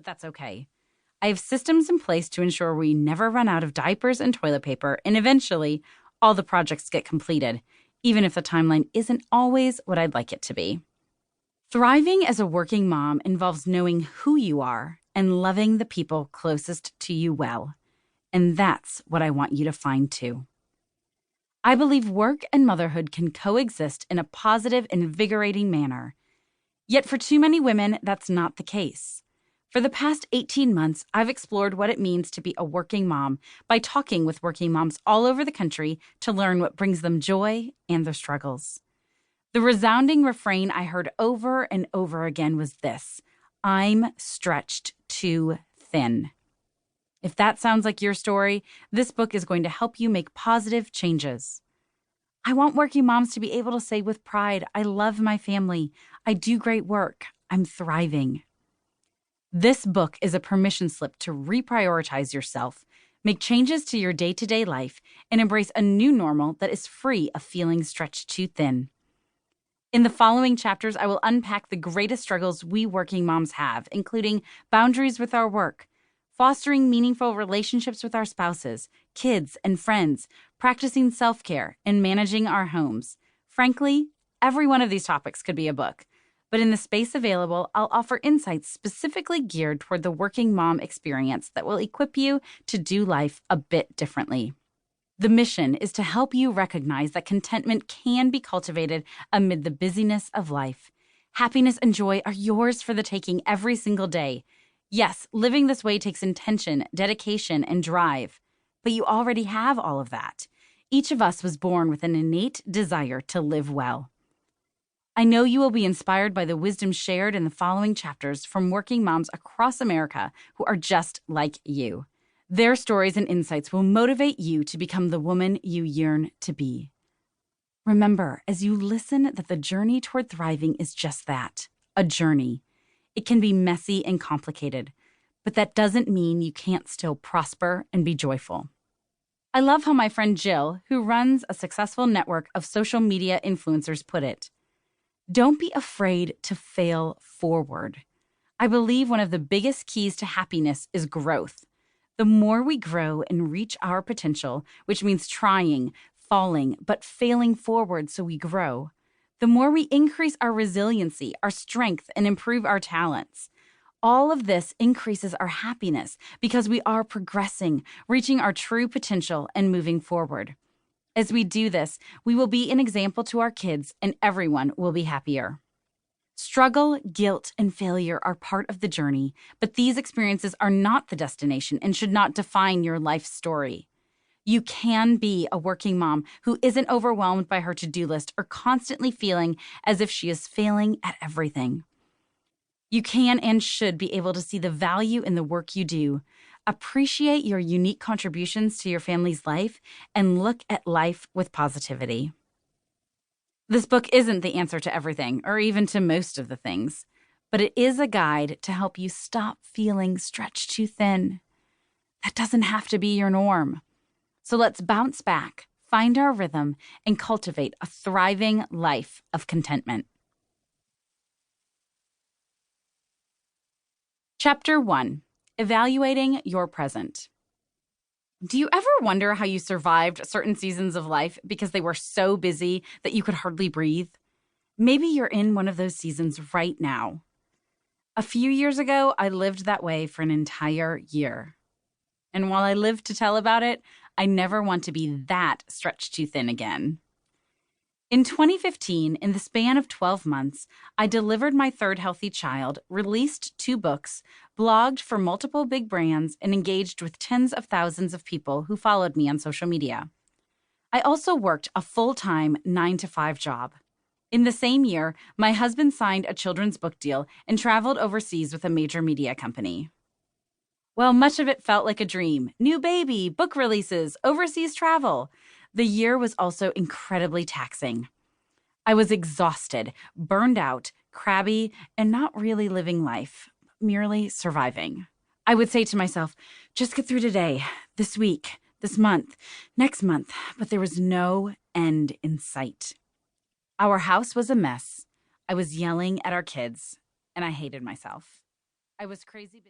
but that's okay. I have systems in place to ensure we never run out of diapers and toilet paper, and eventually, all the projects get completed, even if the timeline isn't always what I'd like it to be. Thriving as a working mom involves knowing who you are and loving the people closest to you well. And that's what I want you to find too. I believe work and motherhood can coexist in a positive, invigorating manner. Yet for too many women, that's not the case. For the past 18 months, I've explored what it means to be a working mom by talking with working moms all over the country to learn what brings them joy and their struggles. The resounding refrain I heard over and over again was this: I'm stretched too thin. If that sounds like your story, this book is going to help you make positive changes. I want working moms to be able to say with pride, I love my family, I do great work, I'm thriving. This book is a permission slip to reprioritize yourself, make changes to your day-to-day life, and embrace a new normal that is free of feeling stretched too thin. In the following chapters, I will unpack the greatest struggles we working moms have, including boundaries with our work, fostering meaningful relationships with our spouses, kids, and friends, practicing self-care, and managing our homes. Frankly, every one of these topics could be a book, but in the space available, I'll offer insights specifically geared toward the working mom experience that will equip you to do life a bit differently. The mission is to help you recognize that contentment can be cultivated amid the busyness of life. Happiness and joy are yours for the taking every single day. Yes, living this way takes intention, dedication, and drive, but you already have all of that. Each of us was born with an innate desire to live well. I know you will be inspired by the wisdom shared in the following chapters from working moms across America who are just like you. Their stories and insights will motivate you to become the woman you yearn to be. Remember, as you listen, that the journey toward thriving is just that, a journey. It can be messy and complicated, but that doesn't mean you can't still prosper and be joyful. I love how my friend Jill, who runs a successful network of social media influencers, put it. Don't be afraid to fail forward. I believe one of the biggest keys to happiness is growth. The more we grow and reach our potential, which means trying, falling, but failing forward so we grow, the more we increase our resiliency, our strength, and improve our talents. All of this increases our happiness because we are progressing, reaching our true potential, and moving forward. As we do this, we will be an example to our kids, and everyone will be happier. Struggle, guilt, and failure are part of the journey, but these experiences are not the destination and should not define your life story. You can be a working mom who isn't overwhelmed by her to-do list or constantly feeling as if she is failing at everything. You can and should be able to see the value in the work you do, appreciate your unique contributions to your family's life, and look at life with positivity. This book isn't the answer to everything, or even to most of the things, but it is a guide to help you stop feeling stretched too thin. That doesn't have to be your norm. So let's bounce back, find our rhythm, and cultivate a thriving life of contentment. Chapter 1. Evaluating your present. Do you ever wonder how you survived certain seasons of life because they were so busy that you could hardly breathe? Maybe you're in one of those seasons right now. A few years ago, I lived that way for an entire year. And while I live to tell about it, I never want to be that stretched too thin again. In 2015, in the span of 12 months, I delivered my third healthy child, released 2 books, blogged for multiple big brands, and engaged with tens of thousands of people who followed me on social media. I also worked a full-time 9-to-5 job. In the same year, my husband signed a children's book deal and traveled overseas with a major media company. Well, much of it felt like a dream. New baby, book releases, overseas travel. The year was also incredibly taxing. I was exhausted, burned out, crabby, and not really living life, merely surviving. I would say to myself, just get through today, this week, this month, next month, but there was no end in sight. Our house was a mess. I was yelling at our kids, and I hated myself. I was crazy.